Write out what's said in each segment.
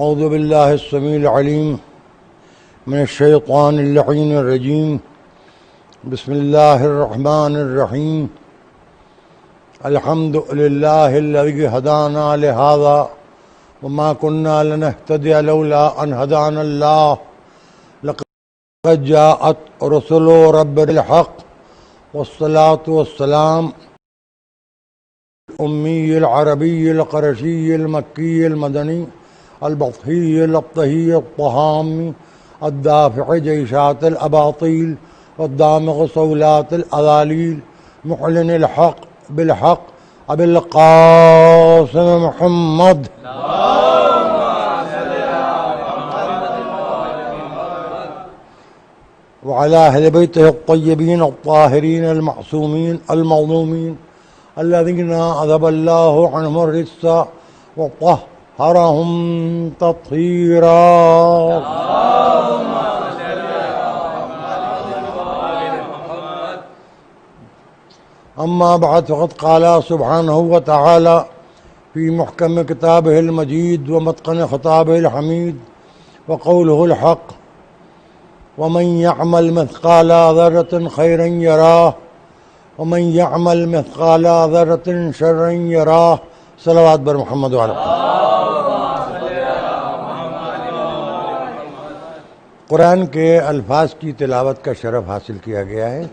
اعوذ باللہ السمیع العلیم من الشیطان اللعین الرجیم بسم اللہ الرحمن الرحیم الحمد للہ الذی ہدانا لہذا وما كنا لنهتدي لولا ان هدانا اللہ لقد جاءت رسل رب الحق والصلاة والسلام الأمي العربي القرشي المكي المدني البطحي الأبطحي الطهامي الدافع جيشات الأباطيل والدامغ صولات الأذاليل معلن الحق بالحق أبي القاسم محمد وعلى أهل بيته الطيبين الطاهرين المعصومين المظلومين الذين أذهب الله عنهم الرجس وطهرهم تطهيرا. أما بعد فقد قال سبحانه وتعالى في محكم كتابه المجيد ومتقن خطابه الحميد وقوله الحق ومن يعمل مثقال ذرة خيرا يراه ومن يعمل مثقال ذرة شرا يراه. صلوات بر محمد وعلى قرآن کے الفاظ کی تلاوت کا شرف حاصل کیا گیا ہے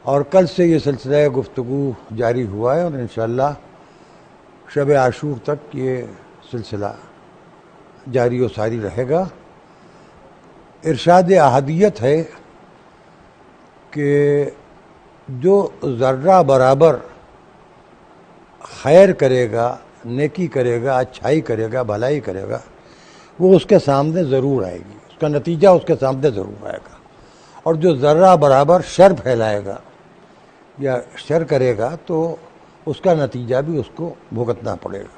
اور کل سے یہ سلسلہ گفتگو جاری ہوا ہے اور انشاءاللہ شب عاشور تک یہ سلسلہ جاری و ساری رہے گا. ارشاد احدیت ہے کہ جو ذرہ برابر خیر کرے گا، نیکی کرے گا، اچھائی کرے گا، بھلائی کرے گا، وہ اس کے سامنے ضرور آئے گی، اس کا نتیجہ اس کے سامنے ضرور آئے گا. اور جو ذرہ برابر شر پھیلائے گا یا شر کرے گا تو اس کا نتیجہ بھی اس کو بھگتنا پڑے گا.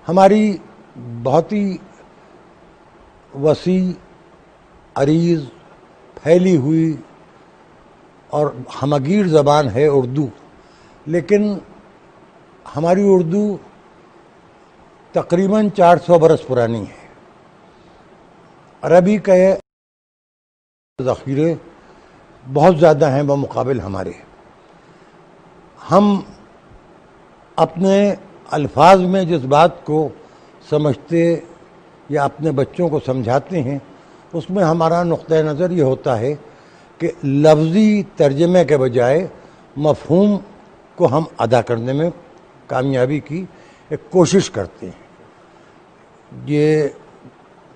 ہماری بہت ہی وسیع، عریض، پھیلی ہوئی اور ہمگیر زبان ہے اردو، لیکن ہماری اردو تقریباً 400 برس پرانی ہے. عربی کے ذخیرے بہت زیادہ ہیں بمقابل ہمارے. ہم اپنے الفاظ میں جس بات کو سمجھتے یا اپنے بچوں کو سمجھاتے ہیں اس میں ہمارا نقطہ نظر یہ ہوتا ہے کہ لفظی ترجمے کے بجائے مفہوم کو ہم ادا کرنے میں کامیابی کی ایک کوشش کرتے ہیں. یہ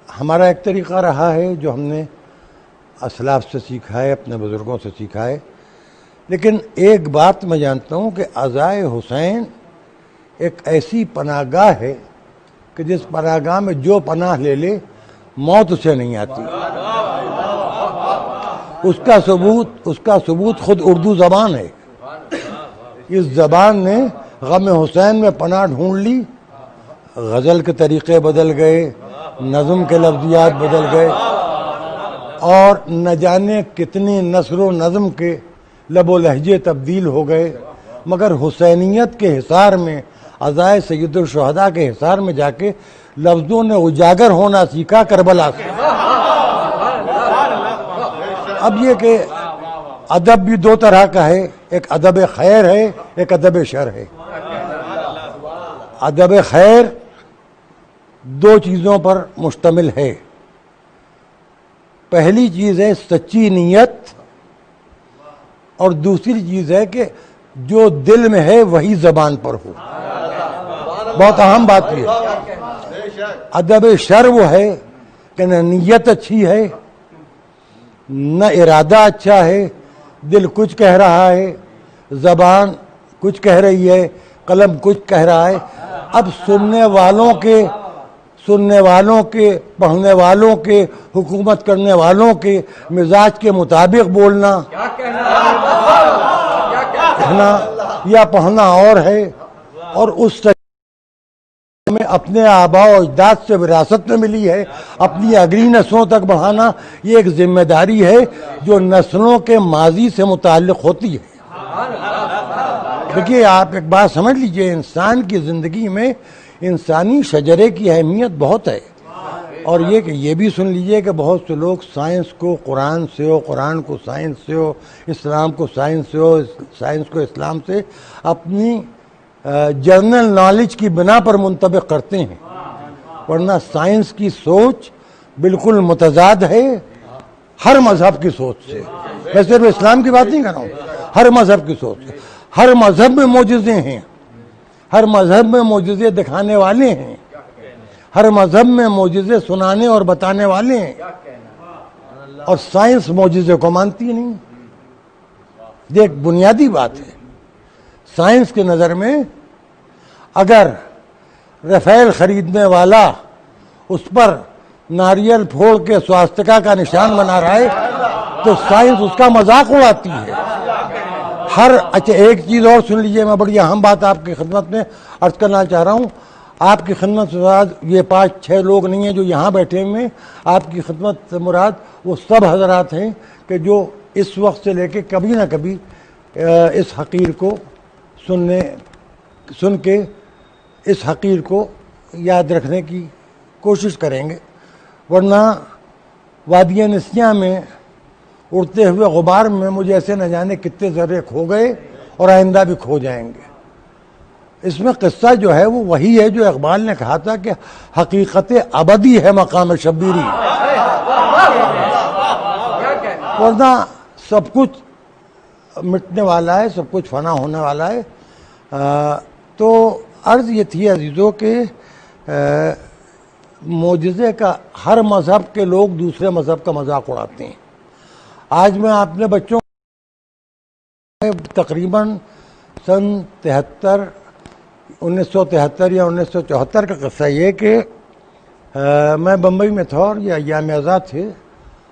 ہمارا ایک طریقہ رہا ہے جو ہم نے اسلاف سے سیکھا ہے، اپنے بزرگوں سے سیکھا ہے. لیکن ایک بات میں جانتا ہوں کہ عزائے حسین ایک ایسی پناہ گاہ ہے کہ جس پناہ گاہ میں جو پناہ لے لے موت اسے نہیں آتی. اس کا ثبوت خود اردو زبان ہے. اس زبان نے غم حسین میں پناہ ڈھونڈ لی، غزل کے طریقے بدل گئے، نظم کے لفظیات بدل گئے اور نہ جانے کتنی نثر و نظم کے لب و لہجے تبدیل ہو گئے، مگر حسینیت کے حصار میں، عزائے سید الشہداء کے حصار میں جا کے لفظوں نے اجاگر ہونا سیکھا کربلا سے. اب یہ کہ ادب بھی دو طرح کا ہے، ایک ادب خیر ہے، ایک ادب شر ہے. ادب خیر دو چیزوں پر مشتمل ہے. پہلی چیز ہے سچی نیت اور دوسری چیز ہے کہ جو دل میں ہے وہی زبان پر ہو. بہت اہم بات یہ ہے. ادب شر وہ ہے کہ نہ نیت اچھی ہے، نہ ارادہ اچھا ہے، دل کچھ کہہ رہا ہے، زبان کچھ کہہ رہی ہے، قلم کچھ کہہ رہا ہے. اب سننے والوں کے، پڑھنے والوں کے، حکومت کرنے والوں کے مزاج کے مطابق بولنا کہنا یا پڑھنا اور ہے، اور اس میں اپنے آباء و اجداد سے وراثت میں ملی ہے اپنی اگلی نسلوں تک بڑھانا، یہ ایک ذمہ داری ہے جو نسلوں کے ماضی سے متعلق ہوتی ہے. دیکھیے آپ ایک بات سمجھ لیجئے، انسان کی زندگی میں انسانی شجرے کی اہمیت بہت ہے. اور یہ بھی سن لیجئے کہ بہت سے لوگ سائنس کو قرآن سے ہو، قرآن کو سائنس سے ہو، اسلام کو سائنس سے ہو، سائنس کو اسلام سے اپنی جنرل نالج کی بنا پر منطبق کرتے ہیں، ورنہ سائنس کی سوچ بالکل متضاد ہے ہر مذہب کی سوچ سے. میں صرف اسلام کی بات نہیں کر رہا ہوں، ہر مذہب کی سوچ سے. ہر مذہب میں معجزے ہیں، ہر مذہب میں معجزے دکھانے والے ہیں، ہر مذہب میں معجزے سنانے اور بتانے والے ہیں، اور سائنس معجزے کو مانتی نہیں. یہ ایک بنیادی بات ہے. سائنس کی نظر میں اگر رفیل خریدنے والا اس پر ناریل پھوڑ کے سواستکا کا نشان بنا رہا ہے تو سائنس اس کا مذاق اڑاتی ہے. اچھا ایک چیز اور سن لیجئے، میں بڑی اہم بات آپ کی خدمت میں عرض کرنا چاہ رہا ہوں. آپ کی خدمت سے مراد یہ 5-6 لوگ نہیں ہیں جو یہاں بیٹھے ہوئے ہیں. آپ کی خدمت سے مراد وہ سب حضرات ہیں کہ جو اس وقت سے لے کے کبھی نہ کبھی اس حقیر کو سن کے اس حقیر کو یاد رکھنے کی کوشش کریں گے. ورنہ وادی نسیاں میں اڑتے ہوئے غبار میں مجھے ایسے نہ جانے کتنے ذرے کھو گئے اور آئندہ بھی کھو جائیں گے. اس میں قصہ جو ہے وہ وہی ہے جو اقبال نے کہا تھا کہ حقیقت ابدی ہے مقام شبیری. ورنہ سب کچھ مٹنے والا ہے، سب کچھ فنا ہونے والا ہے. تو عرض یہ تھی عزیزوں کہ معجزے کا ہر مذہب کے لوگ دوسرے مذہب کا مذاق اڑاتے ہیں. آج میں اپنے بچوں تقریباً سن 1973 یا 1974 کا قصہ یہ کہ میں بمبئی میں تھا اور یہ ایام ازاں تھے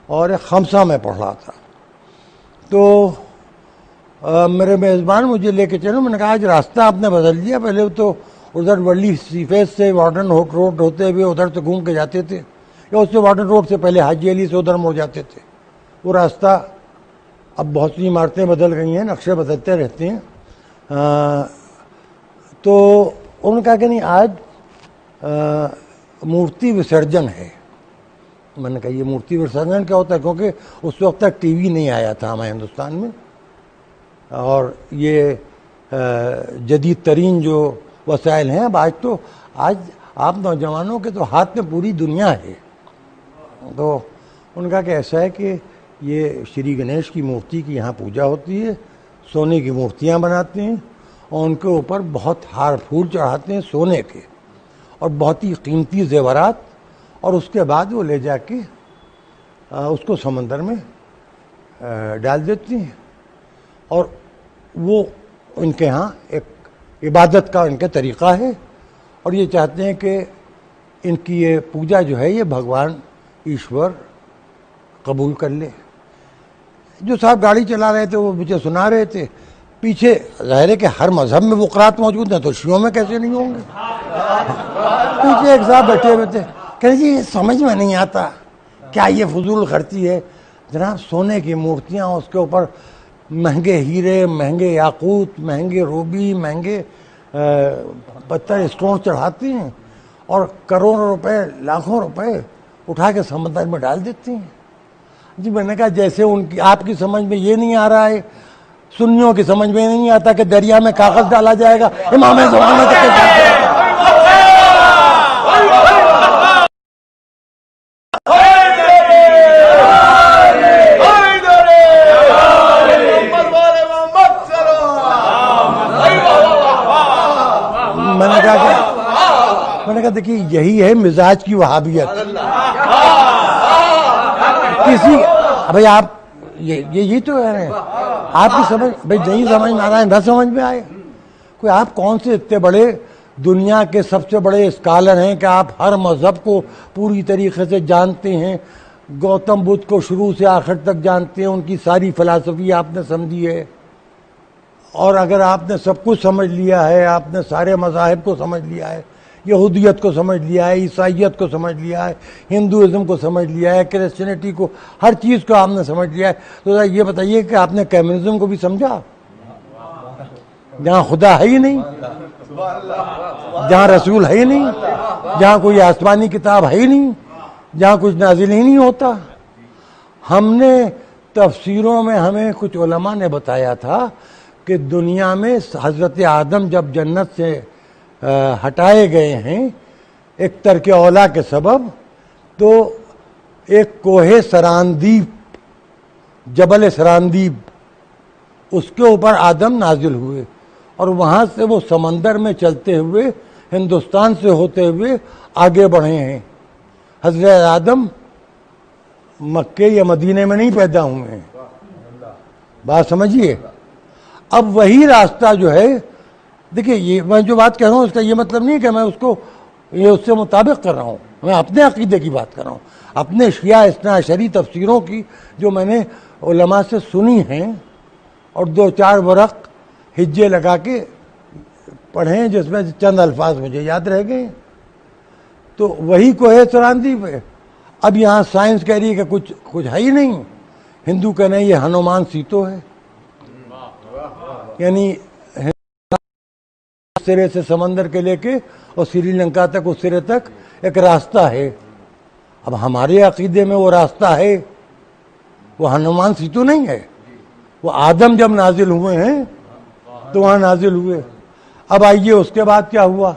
اور ایک خمسہ میں پڑھ رہا تھا. تو میرے میزبان مجھے لے کے چلو. میں نے کہا آج راستہ آپ نے بدل دیا، پہلے تو ادھر ورلی سی فیس سے وارڈن روڈ ہوتے ہوئے ادھر سے گھوم کے جاتے تھے، یا اس سے وارڈن روڈ سے پہلے حاجی علی سے ادھر مڑ جاتے تھے. وہ راستہ اب بہت سی عمارتیں بدل گئی ہیں، نقشے بدلتے رہتے ہیں. تو انہوں نے کہا کہ نہیں آج مورتی وسرجن ہے. میں نے کہا یہ مورتی وسرجن کیا ہوتا ہے؟ کیونکہ اس وقت تک ٹی وی نہیں آیا تھا ہمارے ہندوستان میں، اور یہ جدید ترین جو وسائل ہیں. اب آج آپ نوجوانوں کے تو ہاتھ میں پوری دنیا ہے. تو انہوں نے کہا کہ ایسا ہے کہ یہ شری گنیش کی مورتی کی یہاں پوجا ہوتی ہے، سونے کی مورتیاں بناتے ہیں اور ان کے اوپر بہت ہار پھول چڑھاتے ہیں سونے کے اور بہت ہی قیمتی زیورات، اور اس کے بعد وہ لے جا کے اس کو سمندر میں ڈال دیتی ہیں. اور وہ ان کے ہاں ایک عبادت کا ان کا طریقہ ہے، اور یہ چاہتے ہیں کہ ان کی یہ پوجا جو ہے یہ بھگوان ایشور قبول کر لے. جو صاحب گاڑی چلا رہے تھے وہ مجھے سنا رہے تھے. پیچھے ظاہر ہے کہ ہر مذہب میں وقرات موجود ہیں، تو شیعوں میں کیسے نہیں ہوں گے. پیچھے ایک صاحب بیٹھے ہوئے تھے، کہتے جی سمجھ میں نہیں آتا کیا یہ فضول خرچی ہے. جناب سونے کی مورتیاں، اس کے اوپر مہنگے ہیرے، مہنگے یاقوت، مہنگے روبی، مہنگے پتھر اسٹون چڑھاتے ہیں اور کروڑوں روپے، لاکھوں روپے اٹھا کے سمندر میں ڈال دیتے ہیں. جی میں نے کہا جیسے ان کی آپ کی سمجھ میں یہ نہیں آ رہا ہے، سنیوں کی سمجھ میں نہیں آتا کہ دریا میں کاغذ ڈالا جائے گا امام زمانہ تک. میں نے کہا دیکھیے یہی ہے مزاج کی وہابیت. کسی بھائی آپ یہی تو ہے آپ کی سمجھ بھائی نہیں سمجھ میں آ رہا ہے، نہ سمجھ میں آئے. کوئی آپ کون سے اتنے بڑے دنیا کے سب سے بڑے اسکالر ہیں کہ آپ ہر مذہب کو پوری طریقے سے جانتے ہیں، گوتم بدھ کو شروع سے آخر تک جانتے ہیں، ان کی ساری فلسفی آپ نے سمجھی ہے. اور اگر آپ نے سب کچھ سمجھ لیا ہے، آپ نے سارے مذاہب کو سمجھ لیا ہے، یہودیت کو سمجھ لیا ہے، عیسائیت کو سمجھ لیا ہے، ہندوازم کو سمجھ لیا ہے، کرسچینٹی کو، ہر چیز کو آپ نے سمجھ لیا ہے، تو یہ بتائیے کہ آپ نے کمیونزم کو بھی سمجھا جہاں خدا ہے ہی نہیں. جہاں رسول ہے ہی نہیں، جہاں کوئی آسمانی کتاب ہے ہی نہیں، جہاں کچھ نازل ہی نہیں ہوتا۔ ہم نے تفسیروں میں ہمیں کچھ علماء نے بتایا تھا کہ دنیا میں حضرت آدم جب جنت سے ہٹائے گئے ہیں ایک ترک اولا کے سبب، تو ایک کوہ سراندیپ، جبل سراندیپ، اس کے اوپر آدم نازل ہوئے، اور وہاں سے وہ سمندر میں چلتے ہوئے ہندوستان سے ہوتے ہوئے آگے بڑھے ہیں۔ حضرت آدم مکے یا مدینے میں نہیں پیدا ہوئے ہیں، بات سمجھیے۔ اب وہی راستہ جو ہے، دیکھیے یہ میں جو بات کہہ رہا ہوں اس کا یہ مطلب نہیں کہ میں اس کو یہ اس سے مطابق کر رہا ہوں، میں اپنے عقیدے کی بات کر رہا ہوں، اپنے شیعہ اثنا عشری تفسیروں کی جو میں نے علماء سے سنی ہیں اور 2-4 ورق ہجے لگا کے پڑھے ہیں، جس میں چند الفاظ مجھے یاد رہ گئے۔ تو وہی کوہ سراندیپ ہے۔ اب یہاں سائنس کہہ رہی ہے کہ کچھ ہے ہی نہیں، ہندو کہنے یہ ہنومان سیتو ہے، یعنی سرے سے سمندر کے لے کے اور سری لنکا تک اس سرے تک ایک راستہ ہے۔ اب ہمارے عقیدے میں وہ راستہ ہے، وہ ہنومان سیتو نہیں ہے، وہ آدم جب نازل ہوئے ہیں تو وہاں نازل ہوئے۔ اب آئیے اس کے بعد کیا ہوا،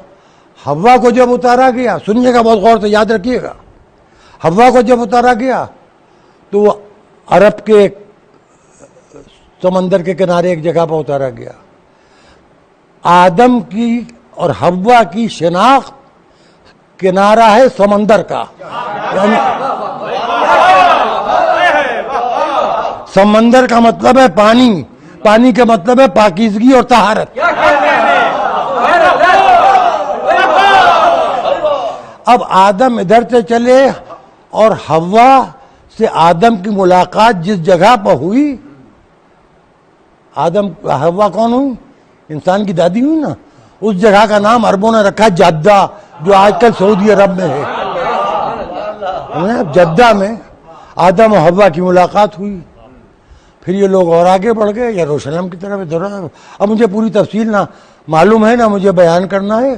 حوا کو جب اتارا گیا، سنیے گا بہت غور سے یاد رکھیے گا، حوا کو جب اتارا گیا تو وہ عرب کے سمندر کے کنارے ایک جگہ پر اتارا گیا۔ آدم کی اور حوا کی شناخت کنارہ ہے سمندر کا، یعنی سمندر کا مطلب ہے پانی، پانی کا مطلب ہے پاکیزگی اور طہارت۔ اب آدم ادھر سے چلے اور حوا سے آدم کی ملاقات جس جگہ پر ہوئی، آدم حوا کون ہوئی؟ انسان کی دادی ہوئی نا، اس جگہ کا نام عربوں نے رکھا جدہ، جو آج کل سعودی عرب میں ہے۔ جدہ میں آدم اور حوا کی ملاقات ہوئی۔ پھر یہ لوگ اور آگے بڑھ گئے یروشلم کی طرف ادھر۔ اب مجھے پوری تفصیل نہ معلوم ہے نہ مجھے بیان کرنا ہے،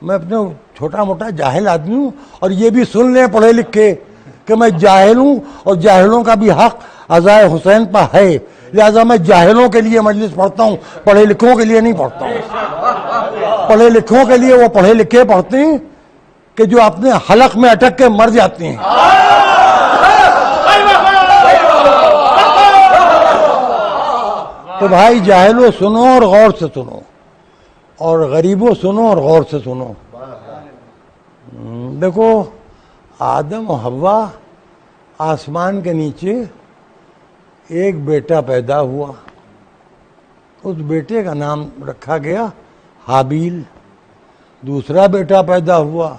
میں اپنے چھوٹا موٹا جاہل آدمی ہوں، اور یہ بھی سن لیں پڑھے لکھے کہ میں جاہل ہوں، اور جاہلوں کا بھی حق عزائے حسین پر ہے، لہذا میں جاہلوں کے لیے مجلس پڑھتا ہوں، پڑھے لکھوں کے لیے نہیں پڑھتا ہوں۔ پڑھے لکھوں کے لیے وہ پڑھے لکھے پڑھتے ہیں کہ جو اپنے حلق میں اٹک کے مر جاتے ہیں۔ تو بھائی جاہلوں سنو اور غور سے سنو، اور غریبوں سنو اور غور سے سنو۔ دیکھو آدم و حوا آسمان کے نیچے ایک بیٹا پیدا ہوا، اس بیٹے کا نام رکھا گیا حابیل۔ دوسرا بیٹا پیدا ہوا،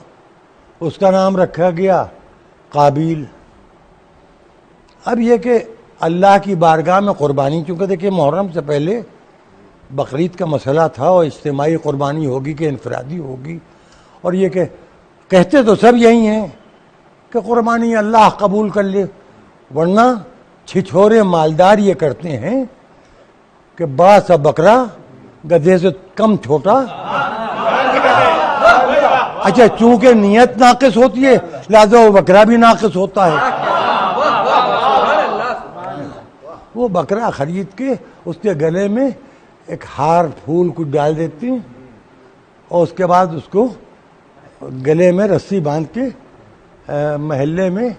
اس کا نام رکھا گیا قابیل۔ اب یہ کہ اللہ کی بارگاہ میں قربانی، چونکہ دیکھیں محرم سے پہلے بقرعید کا مسئلہ تھا، اور اجتماعی قربانی ہوگی کہ انفرادی ہوگی، اور یہ کہ کہتے تو سب یہی ہیں کہ قربانی اللہ قبول کر لے، ورنہ چھچھورے مالدار یہ کرتے ہیں کہ بڑا سا بکرا گدھے سے کم چھوٹا، اچھا چونکہ نیت ناقص ہوتی ہے لہذا وہ بکرا بھی ناقص ہوتا ہے۔ وہ بکرا خرید کے اس کے گلے میں ایک ہار پھول کچھ ڈال دیتے ہیں، اور اس کے بعد اس کو گلے میں رسی باندھ کے محلے میں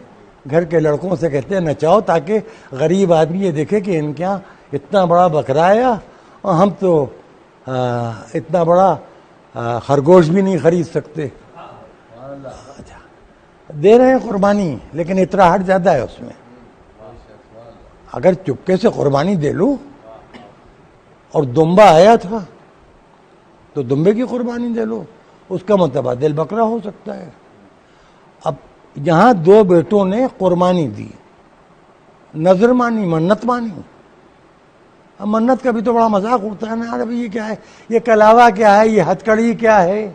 گھر کے لڑکوں سے کہتے ہیں نچاؤ، تاکہ غریب آدمی یہ دیکھے کہ ان کے یہاں اتنا بڑا بکرا آیا، اور ہم تو اتنا بڑا خرگوش بھی نہیں خرید سکتے۔ دے رہے ہیں قربانی، لیکن اطراحٹ زیادہ ہے اس میں۔ اگر چپکے سے قربانی دے لو، اور دمبا آیا تھا تو دمبے کی قربانی دے لو، اس کا متبادل بکرا ہو سکتا ہے۔ اب یہاں 2 بیٹوں نے قربانی دی، نظر مانی، منت مانی۔ اب منت کا بھی تو بڑا مذاق اڑتا ہے نا، ابھی یہ کیا ہے، یہ کلاوا کیا ہے، یہ ہتھ کڑی کیا ہے،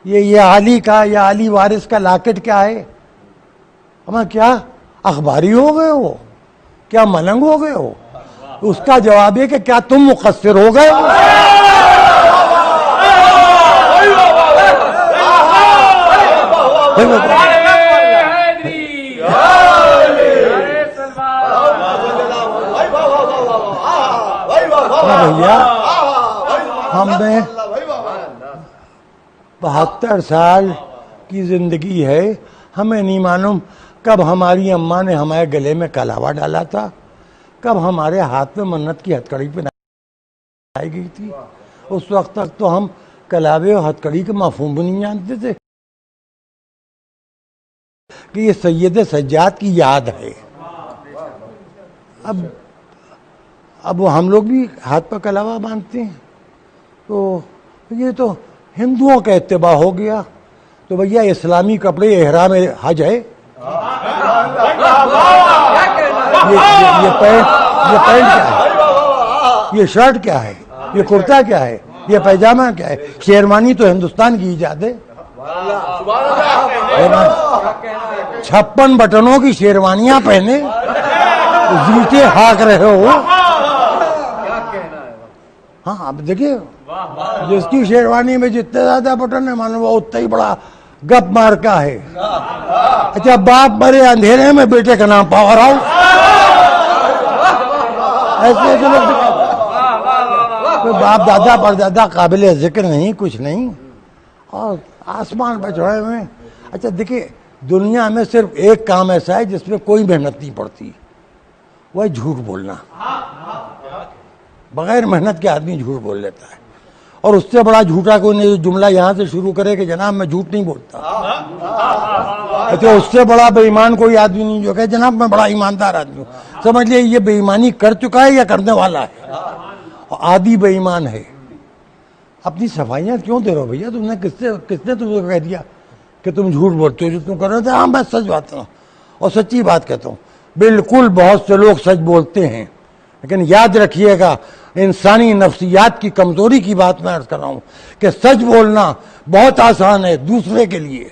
یہ علی کا یا علی وارث کا لاکٹ کیا ہے؟ ہمیں کیا اخباری ہو گئے ہو، کیا ملنگ ہو گئے ہو؟ اس کا جواب ہے کہ کیا تم مقصر ہو گئے ہو؟ بھیا ہم نے 72 سال کی زندگی ہے، ہمیں نہیں معلوم کب ہماری اماں نے ہمارے گلے میں کلاوا ڈالا تھا، کب ہمارے ہاتھ میں منت کی ہتکڑی پہنائی گئی تھی۔ اس وقت تک تو ہم کلاوے اور ہتکڑی کے مفہوم بھی نہیں جانتے تھے کہ یہ سید سجاد کی یاد ہے۔ اب وہ ہم لوگ بھی ہاتھ پر کلاوا باندھتے ہیں، تو یہ تو ہندوؤں کا اتباع ہو گیا۔ تو بھیا اسلامی کپڑے احرام حج ہے، یہ پینٹ کیا ہے، یہ شرٹ کیا ہے، یہ کرتا کیا ہے، یہ پیجامہ کیا ہے؟ شیروانی تو ہندوستان کی ایجاد ہے۔ 56 بٹنوں کی شیروانیاں پہنے جوتے ہاک رہے ہو۔ ہاں اب دیکھیے، جس کی شیروانی میں جتنے زیادہ بٹن ہے معلوم وہ اتنا ہی بڑا گپ مار کا ہے۔ اچھا، باپ مرے اندھیرے میں بیٹے کا نام پاور ہاؤس، ایسے لوگ باپ دادا پر دادا قابل ذکر نہیں، کچھ نہیں، اور آسمان پہ چڑھے ہوئے۔ اچھا دیکھیے، دنیا میں صرف ایک کام ایسا ہے جس میں کوئی محنت نہیں پڑتی، وہ ہے جھوٹ بولنا۔ بغیر محنت کے آدمی جھوٹ بول لیتا ہے، اور اس سے بڑا جھوٹا کوئی نہیں جملہ یہاں سے شروع کرے کہ جناب میں جھوٹ نہیں بولتا۔ اچھا، اس سے بڑا بے ایمان کوئی آدمی نہیں جو کہ جناب میں بڑا ایماندار آدمی ہوں۔ سمجھ لیے یہ بے ایمانی کر چکا ہے یا کرنے والا ہے، عادی بے ایمان ہے۔ اپنی صفائیاں کیوں دے رہے ہو بھیا؟ تم نے کس نے تم کو کہہ دیا کہ تم جھوٹ بولتے ہو جو تم کر رہے تھے؟ ہاں میں سچ بات ہوں اور سچی بات کہتا ہوں۔ بالکل بہت سے لوگ سچ بولتے ہیں، لیکن یاد رکھیے گا انسانی نفسیات کی کمزوری کی بات میں عرض کر رہا ہوں کہ سچ بولنا بہت آسان ہے دوسرے کے لیے،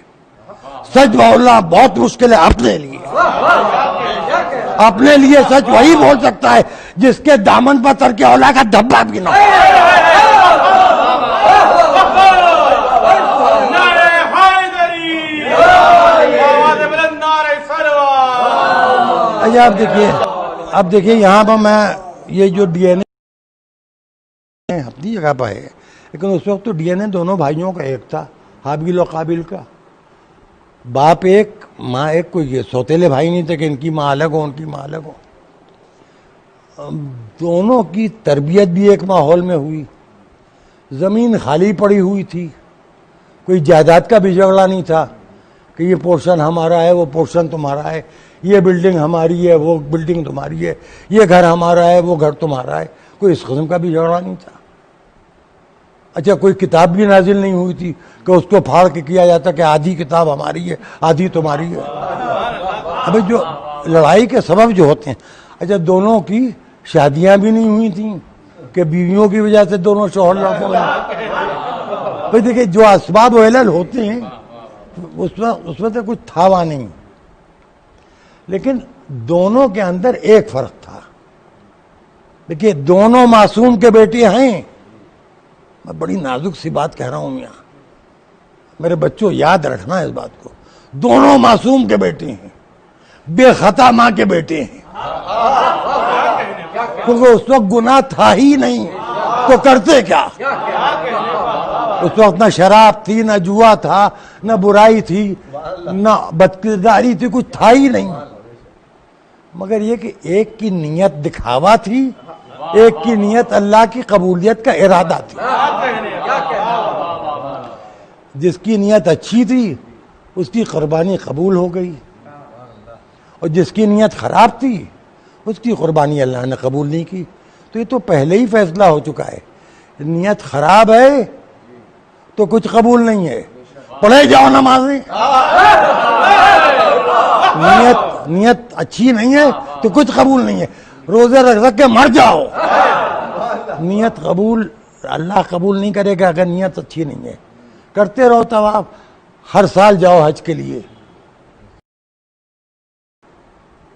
سچ بولنا بہت مشکل ہے اپنے لیے۔ اپنے لیے سچ وہی بول سکتا ہے جس کے دامن پر ترک اولا کا دھبا بھی نہ ہو۔ اب دیکھیے یہاں پر میں یہ جو ڈی این اے اپنی جگہ پر ہے، لیکن اس وقت تو ڈی این اے دونوں بھائیوں کا ایک تھا، حابیل و قابل کا۔ باپ ایک ماں ایک، کوئی یہ سوتیلے بھائی نہیں تھے کہ ان کی ماں الگ ہو ان کی ماں الگ ہو۔ دونوں کی تربیت بھی ایک ماحول میں ہوئی، زمین خالی پڑی ہوئی تھی، کوئی جائیداد کا بھی جھگڑا نہیں تھا کہ یہ پورشن ہمارا ہے وہ پورشن تمہارا ہے، یہ بلڈنگ ہماری ہے وہ بلڈنگ تمہاری ہے، یہ گھر ہمارا ہے وہ گھر تمہارا ہے، کوئی اس قسم کا بھی جھگڑا نہیں تھا۔ اچھا، کوئی کتاب بھی نازل نہیں ہوئی تھی کہ اس کو پھاڑ کے کیا جاتا کہ آدھی کتاب ہماری ہے آدھی تمہاری ہے۔ ابھی جو لڑائی کے سبب جو ہوتے ہیں، اچھا دونوں کی شادیاں بھی نہیں ہوئی تھیں کہ بیویوں کی وجہ سے دونوں شوہر لڑ پڑے۔ بھائی دیکھیں، جو اسباب و علل ہوتے ہیں اس میں سے کچھ تھا وہاں نہیں، لیکن دونوں کے اندر ایک فرق تھا۔ دیکھیے، دونوں معصوم کے بیٹے ہیں۔ میں بڑی نازک سی بات کہہ رہا ہوں میاں، میرے بچوں یاد رکھنا اس بات کو، دونوں معصوم کے بیٹے ہیں، بے خطا ماں کے بیٹے ہیں، کیونکہ اس وقت گناہ تھا ہی نہیں تو کرتے کیا؟ اس وقت نہ شراب تھی، نہ جوا تھا، نہ برائی تھی، نہ بدکرداری تھی، کچھ تھا ہی نہیں، مگر یہ کہ ایک کی نیت دکھاوا تھی، ایک کی نیت اللہ کی قبولیت کا ارادہ تھی۔ جس کی نیت اچھی تھی اس کی قربانی قبول ہو گئی، اور جس کی نیت خراب تھی اس کی قربانی اللہ نے قبول نہیں کی۔ تو یہ تو پہلے ہی فیصلہ ہو چکا ہے، نیت خراب ہے تو کچھ قبول نہیں ہے، پڑھے جاؤ نمازیں۔ نیت اچھی نہیں ہے تو کچھ قبول نہیں ہے، روزے رکھ کے مر جاؤ، نیت قبول اللہ قبول نہیں کرے گا اگر نیت اچھی نہیں ہے۔ کرتے رہو طواف، ہر سال جاؤ حج کے لیے،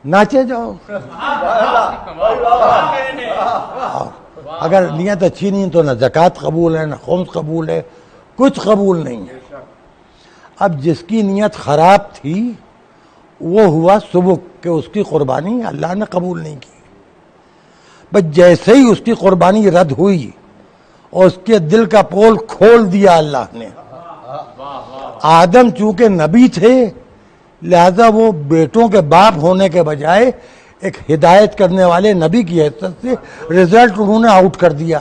ناچے جاؤ، اگر نیت اچھی نہیں تو نہ زکوٰۃ قبول ہے، نہ خمس قبول ہے، کچھ قبول نہیں ہے۔ اب جس کی نیت خراب تھی وہ ہوا سبک کہ اس کی قربانی اللہ نے قبول نہیں کی. بس جیسے ہی اس کی قربانی رد ہوئی اور اس کے دل کا پول کھول دیا اللہ نے. آدم چونکہ نبی تھے لہذا وہ بیٹوں کے باپ ہونے کے بجائے ایک ہدایت کرنے والے نبی کی حیثیت سے رزلٹ انہوں نے آؤٹ کر دیا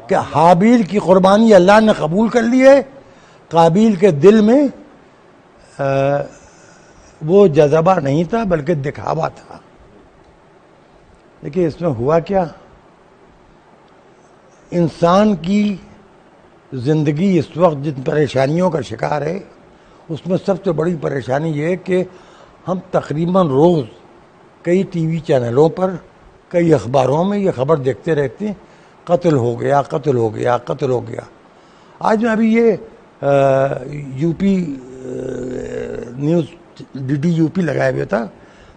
کہ حابیل کی قربانی اللہ نے قبول کر لی ہے. قابیل کے دل میں وہ جذبہ نہیں تھا بلکہ دکھاوا تھا. لیکن اس میں ہوا کیا؟ انسان کی زندگی اس وقت جن پریشانیوں کا شکار ہے اس میں سب سے بڑی پریشانی یہ ہے کہ ہم تقریباً روز کئی ٹی وی چینلوں پر کئی اخباروں میں یہ خبر دیکھتے رہتے ہیں قتل ہو گیا قتل ہو گیا قتل ہو گیا. آج میں ابھی یہ U P news D D U P لگائے ہوئے تھا,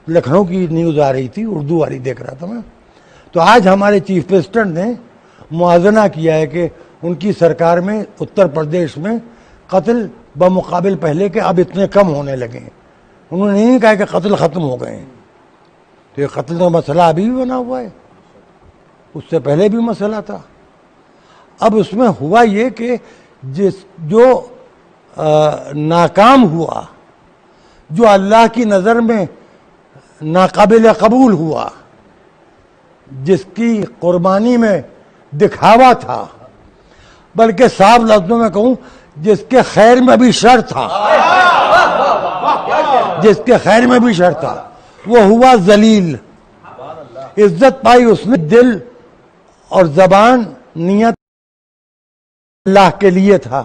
لکھنؤ کی نیوز آ رہی تھی, اردو والی دیکھ رہا تھا میں. تو آج ہمارے چیف پریسیڈنٹ نے موازنہ کیا ہے کہ ان کی سرکار میں اتر پردیش میں قتل بمقابل پہلے کے اب اتنے کم ہونے لگے ہیں. انہوں نے نہیں کہا کہ قتل ختم ہو گئے ہیں. تو یہ قتل کا مسئلہ ابھی بھی بنا ہوا ہے, اس سے پہلے بھی مسئلہ تھا. اب اس میں ہوا یہ کہ جو ناکام ہوا, جو اللہ کی نظر میں ناقابل قبول ہوا, جس کی قربانی میں دکھاوا تھا, بلکہ صاف لفظوں میں کہوں جس کے خیر میں بھی شر تھا, جس کے خیر میں بھی شر تھا, وہ ہوا ذلیل. عزت پائی اس نے, دل اور زبان نیت اللہ کے لیے تھا.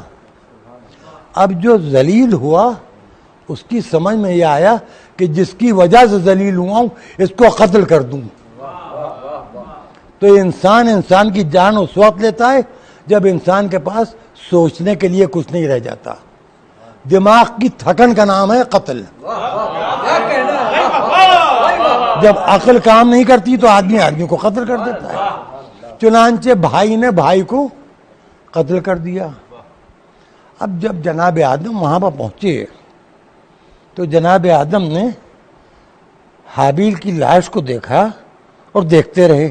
اب جو ذلیل ہوا اس کی سمجھ میں یہ آیا کہ جس کی وجہ سے ذلیل ہوا ہوں اس کو قتل کر دوں. تو انسان کی جان اس وقت لیتا ہے جب انسان کے پاس سوچنے کے لیے کچھ نہیں رہ جاتا. دماغ کی تھکن کا نام ہے قتل. جب عقل کام نہیں کرتی تو آدمی کو قتل کر دیتا ہے. چنانچہ بھائی نے بھائی کو قتل کر دیا. اب جب جناب آدم وہاں پر پہنچے تو جناب آدم نے حابیل کی لاش کو دیکھا اور دیکھتے رہے.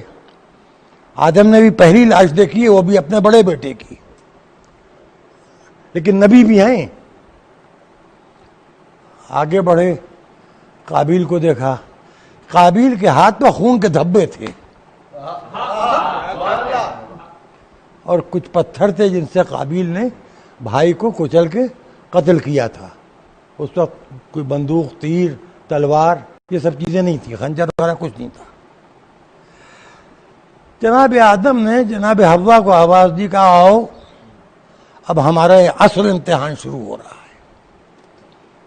آدم نے بھی پہلی لاش دیکھی ہے, وہ بھی اپنے بڑے بیٹے کی, لیکن نبی بھی ہیں. آگے بڑھے, قابیل کو دیکھا. قابیل کے ہاتھ میں خون کے دھبے تھے اور کچھ پتھر تھے جن سے قابیل نے بھائی کو کچل کے قتل کیا تھا. اس وقت کوئی بندوق, تیر, تلوار یہ سب چیزیں نہیں تھیں, خنجر وغیرہ کچھ نہیں تھا. جناب آدم نے جناب حوا کو آواز دی, کہا آؤ اب ہمارا اصل امتحان شروع ہو رہا ہے.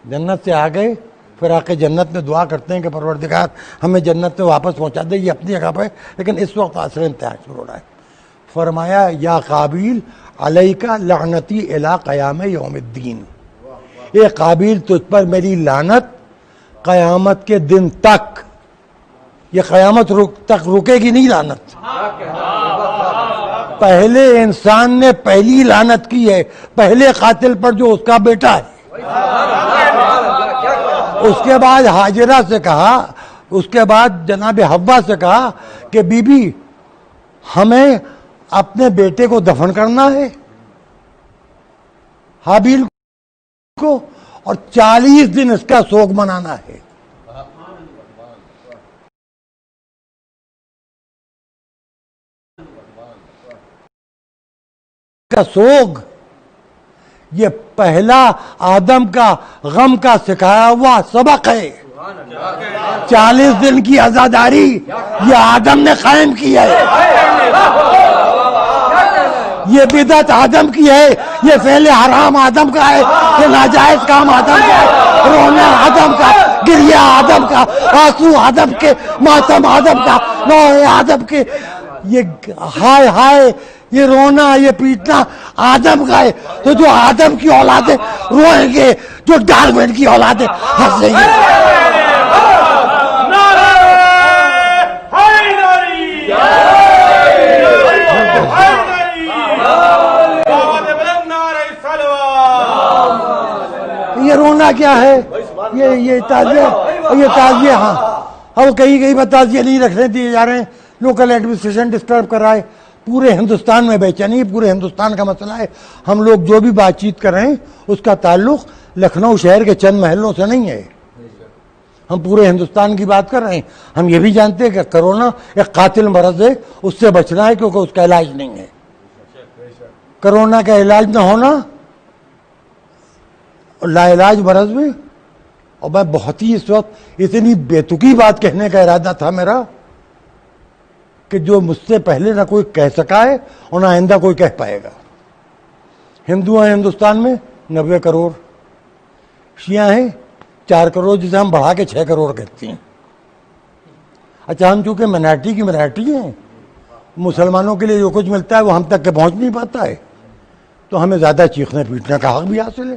جنت سے آ گئے, پھر آ کے جنت میں دعا کرتے ہیں کہ پروردگار ہمیں جنت میں واپس پہنچا دے. یہ اپنی جگہ پہ, لیکن اس وقت اصل امتحان شروع ہو رہا ہے. فرمایا یا قابیل علیک لعنتی الی قیام یوم الدین, اے قابیل تجھ پر میری لعنت قیامت کے دن تک. یہ قیامت تک رکے گی نہیں لعنت. پہلے انسان نے پہلی لعنت کی ہے, پہلے قاتل پر جو اس کا بیٹا ہے. اس کے بعد ہاجرہ سے کہا, اس کے بعد جناب حوا سے کہا کہ بی بی ہمیں اپنے بیٹے کو دفن کرنا ہے حابیل کو, اور 40 دن اس کا سوگ منانا ہے. کا سوگ یہ پہلا آدم کا غم کا سکھایا ہوا سبق ہے. 40 دن کی عزاداری یہ آدم نے قائم کی ہے. یہ بدعت آدم کی ہے, یہ فعل حرام آدم کا ہے, یہ ناجائز کام آدم کا ہے, رونا آدم کا, گریہ آدم کا, آنسو آدم کے, ماتم آدم کا, نوح آدم کے. یہ ہائے ہائے یہ رونا یہ پیٹنا آدم کا ہے. تو جو آدم کی اولادیں روئیں گے, جو ڈارون کی اولادیں ہنسیں گے. کیا ہے یہ تعزیہ ہاں اب کہیں پر تعزیہ نہیں رکھنے دیے جا رہے ہیں. لوکل ایڈمنسٹریشن ڈسٹرب کر رہا ہے. پورے ہندوستان میں بے چینی, پورے ہندوستان کا مسئلہ ہے. ہم لوگ جو بھی بات چیت کر رہے ہیں اس کا تعلق لکھنؤ شہر کے چند محلوں سے نہیں ہے, ہم پورے ہندوستان کی بات کر رہے ہیں. ہم یہ بھی جانتے ہیں کہ کرونا ایک قاتل مرض ہے, اس سے بچنا ہے کیونکہ اس کا علاج نہیں ہے. کرونا کا علاج نہ ہونا لا علاج مرض میں. اور میں بہت ہی اس وقت اتنی بیتکی بات کہنے کا ارادہ تھا میرا کہ جو مجھ سے پہلے نہ کوئی کہہ سکا ہے اور نہ آئندہ کوئی کہہ پائے گا. ہندو ہیں ہندوستان میں 90 کروڑ, شیعہ ہیں 4 کروڑ, جسے ہم بڑھا کے 6 کروڑ کہتے ہیں. اچھا ہم چونکہ مینارٹی کی مینارٹی ہیں, مسلمانوں کے لیے جو کچھ ملتا ہے وہ ہم تک کے پہنچ نہیں پاتا ہے, تو ہمیں زیادہ چیخنے پیٹنے کا حق بھی حاصل ہے.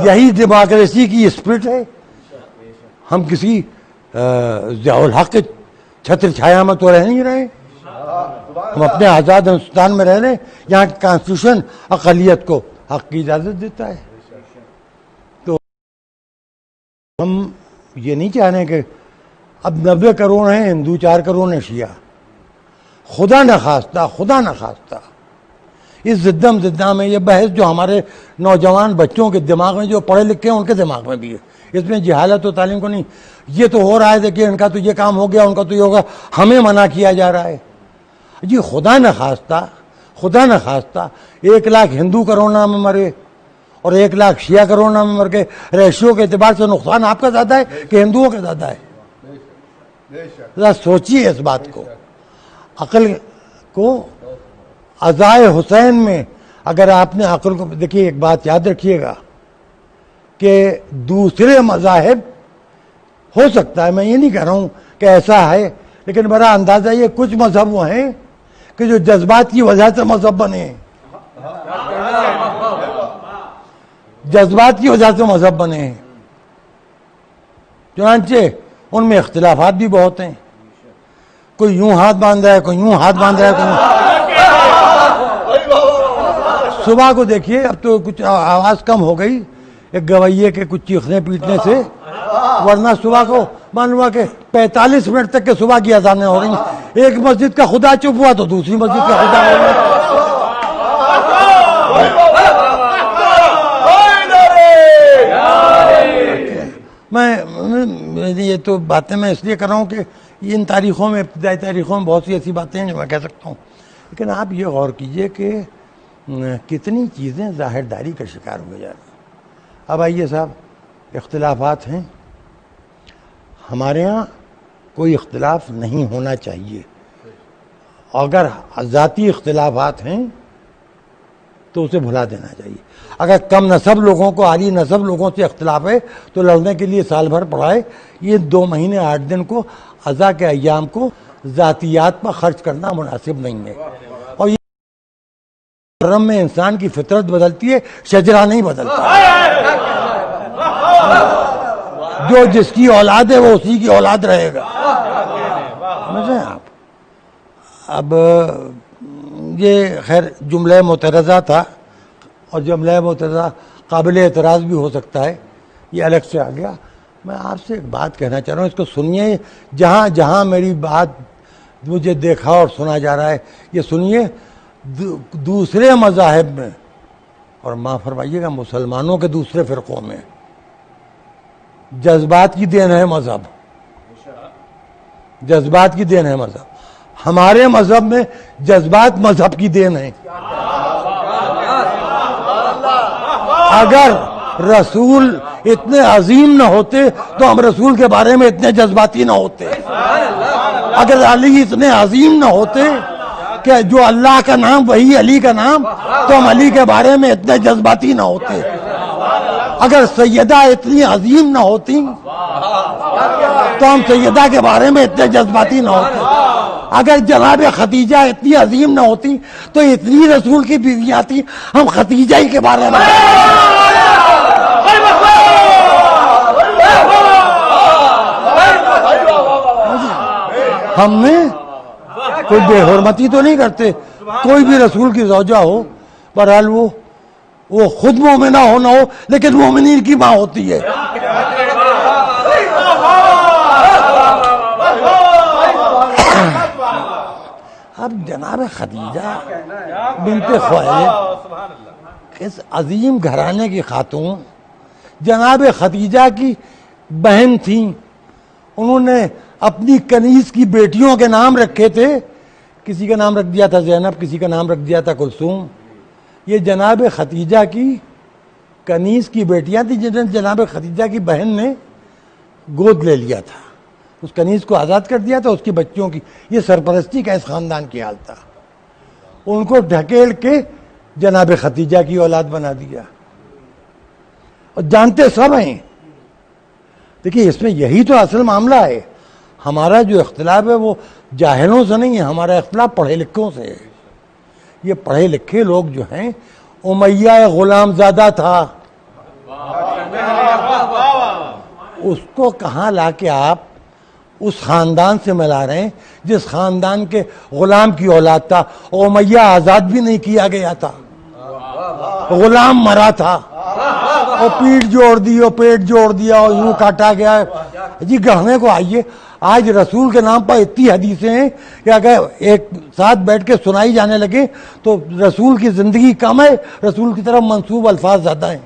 یہی ڈیموکریسی کی اسپرٹ ہے. ہم کسی ضیاء الحق کے چھتر چھایا میں تو رہ نہیں رہے, ہم اپنے آزاد ہندوستان میں رہ رہے ہیں. یہاں کی کانسٹیٹیوشن اقلیت کو حق کی اجازت دیتا ہے. تو ہم یہ نہیں چاہ رہے کہ اب 90 کروڑ ہیں ہندو, 4 کروڑ ہیں شیعہ. خدا نخواستہ اس زدہ میں یہ بحث جو ہمارے نوجوان بچوں کے دماغ میں, جو پڑھے لکھے ہیں ان کے دماغ میں بھی ہے, اس میں جہالت و تعلیم کو نہیں. یہ تو ہو رہا ہے کہ ان کا تو یہ کام ہو گیا, ان کا تو یہ ہوگا, ہمیں منع کیا جا رہا ہے. جی خدا نخواستہ 1 لاکھ ہندو کرونا میں مرے اور 1 لاکھ شیعہ کرونا میں مر گئے. ریشیو کے اعتبار سے نقصان آپ کا زیادہ ہے کہ ہندوؤں کا زیادہ ہے؟ ذرا سوچیے اس بات کو. عقل کو عزائے حسین میں اگر آپ نے عقل کو دیکھیے, ایک بات یاد رکھیے گا کہ دوسرے مذاہب ہو سکتا ہے, میں یہ نہیں کہہ رہا ہوں کہ ایسا ہے, لیکن میرا اندازہ یہ کچھ مذہب وہ ہیں کہ جو جذبات کی وجہ سے مذہب بنے ہیں, جذبات کی وجہ سے مذہب بنے ہیں. چنانچہ ان میں اختلافات بھی بہت ہیں. کوئی یوں ہاتھ باندھ رہا ہے, کوئی یوں ہاتھ باندھ رہا ہے, کوئی صبح کو دیکھیے, اب تو کچھ آواز کم ہو گئی ایک گویے کے کچھ چیخنے پیٹنے سے, ورنہ صبح کو معلوم ہوا کہ 45 منٹ تک کے صبح کی اذانیں ہو رہی ہیں. ایک مسجد کا خدا چپ ہوا تو دوسری مسجد کا خدا ہو گیا. میں یہ تو باتیں میں اس لیے کر رہا ہوں کہ ان تاریخوں میں, ابتدائی تاریخوں میں بہت سی ایسی باتیں ہیں جو میں کہہ سکتا ہوں, لیکن آپ یہ غور کیجئے کہ کتنی چیزیں ظاہرداری کا شکار ہو جا رہی ہیں. اب آئیے صاحب, اختلافات ہیں, ہمارے ہاں کوئی اختلاف نہیں ہونا چاہیے. اگر ذاتی اختلافات ہیں تو اسے بھلا دینا چاہیے. اگر کم نسب لوگوں کو عالی نسب لوگوں سے اختلاف ہے تو لڑنے کے لیے سال بھر پڑا ہے. یہ 2 مہینے 8 دن کو عزا کے ایام کو ذاتیات پر خرچ کرنا مناسب نہیں ہے. اور یہ محرم میں انسان کی فطرت بدلتی ہے, شجرہ نہیں بدلتا. جو جس کی اولاد ہے وہ اسی کی اولاد رہے گا. سمجھیں آپ. اب یہ خیر جملہ معترضہ تھا, اور جملہ معترضہ قابل اعتراض بھی ہو سکتا ہے, یہ الگ سے آ گیا. میں آپ سے ایک بات کہنا چاہ رہا ہوں, اس کو سنیے. جہاں جہاں میری بات مجھے دیکھا اور سنا جا رہا ہے, یہ سنیے. دوسرے مذاہب میں, اور معاف فرمائیے گا مسلمانوں کے دوسرے فرقوں میں, جذبات کی دین ہے مذہب, جذبات کی دین ہے مذہب. ہمارے مذہب میں جذبات مذہب کی دین ہے. اگر رسول اتنے عظیم نہ ہوتے تو ہم رسول کے بارے میں اتنے جذباتی نہ ہوتے. اگر علی اتنے عظیم نہ ہوتے کہ جو اللہ کا نام وہی علی کا نام, تو ہم علی کے بارے میں اتنے جذباتی نہ ہوتے. اگر سیدہ اتنی عظیم نہ ہوتی تو ہم سیدہ کے بارے میں اتنے جذباتی نہ ہوتے. اگر جناب خدیجہ اتنی عظیم نہ ہوتی تو اتنی رسول کی بیویاں تھیں, ہم خدیجہ ہی کے بارے میں. ہم نے کوئی بے حرمتی تو نہیں کرتے, کوئی بھی رسول کی زوجہ ہو, بہرحال وہ وہ خود مومنہ ہو نہ ہو لیکن مومنین کی ماں ہوتی ہے. اب جناب خدیجہ بنت خویلد اس عظیم گھرانے کی خاتون جناب خدیجہ کی بہن تھیں. انہوں نے اپنی کنیز کی بیٹیوں کے نام رکھے تھے. کسی کا نام رکھ دیا تھا زینب, کسی کا نام رکھ دیا تھا کلثوم. یہ جناب خدیجہ کی کنیز کی بیٹیاں تھیں جنہیں جناب خدیجہ کی بہن نے گود لے لیا تھا. اس کنیز کو آزاد کر دیا تھا اس کی بچوں کی. یہ سرپرستی کا اس خاندان کی حال تھا. ان کو ڈھکیل کے جناب خدیجہ کی اولاد بنا دیا. اور جانتے سب ہیں. دیکھیے اس میں یہی تو اصل معاملہ ہے. ہمارا جو اختلاف ہے وہ جاہلوں سے نہیں ہے, ہمارا اختلاف پڑھے لکھوں سے ہے. یہ پڑھے لکھے لوگ جو ہیں, امیہ غلام زادہ تھا, اس کو کہاں لا کے آپ اس خاندان سے ملا رہے ہیں جس خاندان کے غلام کی اولاد تھا. امیہ آزاد بھی نہیں کیا گیا تھا, غلام مرا تھا, اور پیٹ جوڑ دی اور پیٹ جوڑ دیا اور یوں کاٹا گیا. جی گڑھنے کو آئیے, آج رسول کے نام پر اتنی حدیثیں ہیں کہ اگر ایک ساتھ بیٹھ کے سنائی جانے لگے تو رسول کی زندگی کم ہے, رسول کی طرف منسوب الفاظ زیادہ ہیں.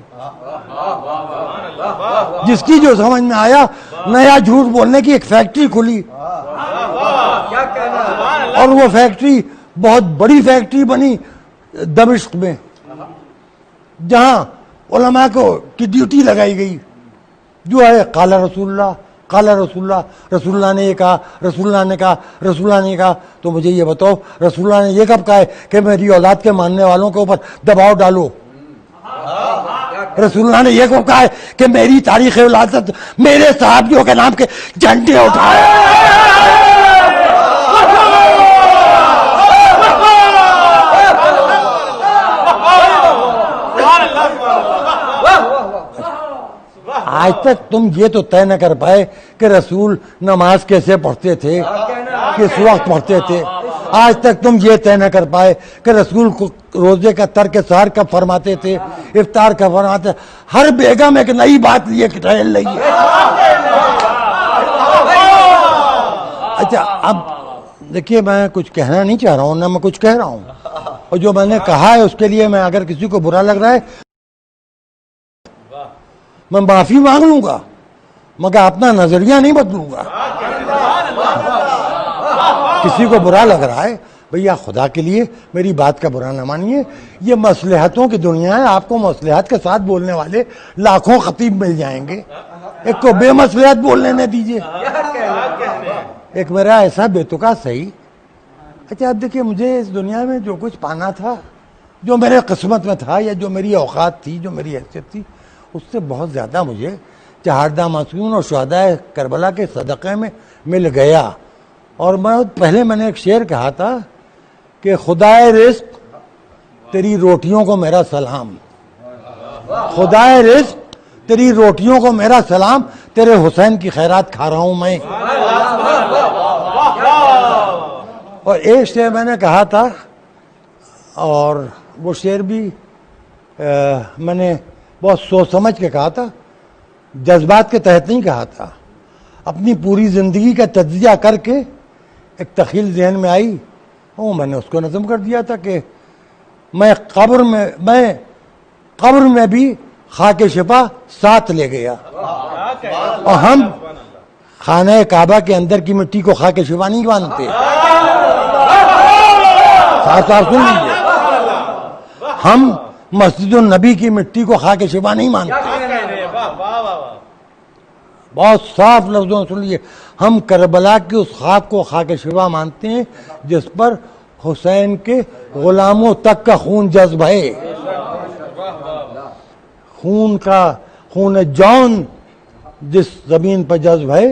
جس کی جو سمجھ میں آیا, نیا جھوٹ بولنے کی ایک فیکٹری کھلی, اور وہ فیکٹری بہت بڑی فیکٹری بنی دمشق میں, جہاں علماء کی ڈیوٹی لگائی گئی جو ہے قال رسول اللہ, قال رسول اللہ, رسول اللہ نے یہ کہا, رسول اللہ نے کہا, رسول اللہ نے کہا. تو مجھے یہ بتاؤ رسول اللہ نے یہ کب کہا ہے کہ میری اولاد کے ماننے والوں کے اوپر دباؤ ڈالو؟ رسول اللہ نے یہ کب کہا ہے کہ میری تاریخ ولادت میرے صحابیوں کے نام کے جھنڈے اٹھائے؟ آج تک تم یہ تو طے نہ کر پائے کہ رسول نماز کیسے پڑھتے تھے, کس وقت پڑھتے تھے. آج تک تم یہ طے نہ کر پائے کہ رسول کو روزے کا ترک سحر کب فرماتے تھے, افطار کب فرماتے. ہر بیگم ایک نئی بات لیے ٹہل رہی ہے. اچھا اب دیکھیے, میں کچھ کہنا نہیں چاہ رہا ہوں, نہ میں کچھ کہہ رہا ہوں, اور جو میں نے کہا ہے اس کے لیے میں اگر کسی کو برا لگ رہا ہے میں معافی مانگ لوں گا, مگر اپنا نظریہ نہیں بدلوں گا. کسی کو برا لگ رہا ہے بھیا خدا کے لیے میری بات کا برا نہ مانیے. یہ مصلحتوں کی دنیا ہے, آپ کو مصلحت کے ساتھ بولنے والے لاکھوں خطیب مل جائیں گے, ایک کو بے مصلحت بولنے نہ دیجیے. ایک میرا ایسا بیتکا صحیح. اچھا اب دیکھیے, مجھے اس دنیا میں جو کچھ پانا تھا, جو میرے قسمت میں تھا, یا جو میری اوقات تھی, جو میری حیثیت تھی, اس سے بہت زیادہ مجھے چہاردہ معصومین اور شہداء کربلا کے صدقے میں مل گیا. اور پہلے میں نے ایک شعر کہا تھا کہ خدائے رزق تیری روٹیوں کو میرا سلام, خدائے رزق تیری روٹیوں کو میرا سلام, تیرے حسین کی خیرات کھا رہا ہوں میں. اور ایک شعر میں نے کہا تھا, اور وہ شعر بھی میں نے بہت سوچ سمجھ کے کہا تھا, جذبات کے تحت نہیں کہا تھا. اپنی پوری زندگی کا تجزیہ کر کے ایک تخیل ذہن میں آئی, اور میں نے اس کو نظم کر دیا تھا کہ میں قبر میں بھی خاک شفا ساتھ لے گیا. اور ہم خانہ کعبہ کے اندر کی مٹی کو خاک شفا نہیں مانتے. صاحب سن لیجیے, ہم مسجد النبی کی مٹی کو خاک شفا نہیں مانتے. بہت صاف لفظوں سن لیجیے, ہم کربلا کی اس خاک کو خاک شفا مانتے ہیں جس پر حسین کے غلاموں تک کا خون جذب ہے. خون جان جس زمین پر جذب ہے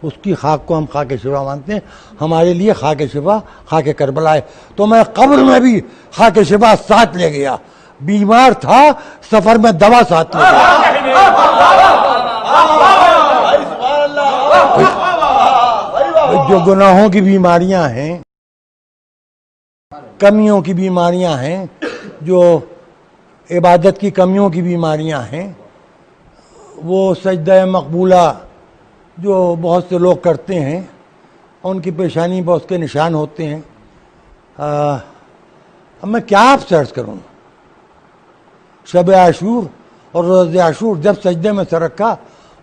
اس کی خاک کو ہم خاک شفا مانتے ہیں. ہمارے لیے خاک شفا خاک کربلا ہے. تو میں قبر میں بھی خاک شفا ساتھ لے گیا. بیمار تھا, سفر میں دوا ساتھ لے گیا. جو گناہوں کی بیماریاں ہیں, کمیوں کی بیماریاں ہیں, جو عبادت کی کمیوں کی بیماریاں ہیں، وہ سجدہ مقبولہ جو بہت سے لوگ کرتے ہیں ان کی پیشانی پر اس کے نشان ہوتے ہیں. اب میں کیا آپ سے عرض کروں؟ شب عاشور اور روز عاشور جب سجدے میں سر رکھا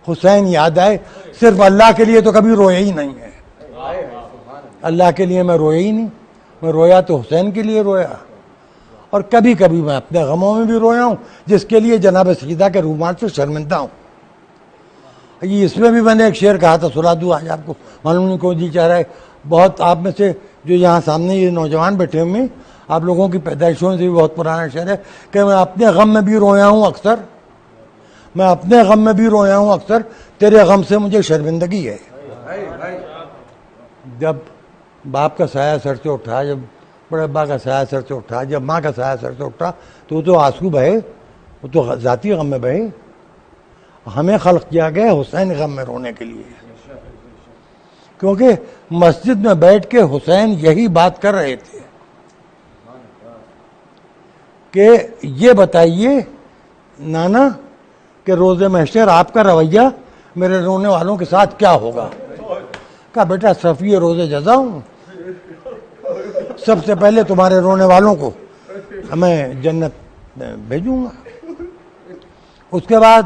حسین یاد آئے. صرف اللہ کے لیے تو کبھی رویا ہی نہیں ہے. اللہ کے لیے میں رویا ہی نہیں، میں رویا تو حسین کے لیے رویا. اور کبھی کبھی میں اپنے غموں میں بھی رویا ہوں جس کے لیے جناب سیدہ کے رومال سے شرمندہ ہوں. یہ اس میں بھی میں نے ایک شعر کہا تھا، سنا دوں آج آپ کو، معلوم نہیں کون جی چاہ رہا ہے. بہت آپ میں سے جو یہاں سامنے یہ نوجوان بیٹھے ہوئے ہیں، آپ لوگوں کی پیدائشوں سے بھی بہت پرانا شعر ہے کہ میں اپنے غم میں بھی رویا ہوں اکثر، میں اپنے غم میں بھی رویا ہوں اکثر، تیرے غم سے مجھے شرمندگی ہے. جب باپ کا سایہ سر سے اٹھا، جب بڑے ابا کا سایہ سر سے اٹھا، جب ماں کا سایہ سر سے اٹھا تو وہ تو آنسو بہے، وہ تو ذاتی غم میں بہے. ہمیں خلق کیا گیا حسین غم میں رونے کے لیے، کیونکہ مسجد میں بیٹھ کے حسین یہی بات کر رہے تھے کہ یہ بتائیے نانا کہ روز محشر آپ کا رویہ میرے رونے والوں کے ساتھ کیا ہوگا. کہا بیٹا صفی روز جزا ہوں، سب سے پہلے تمہارے رونے والوں کو میں جنت میں بھیجوں گا. اس کے بعد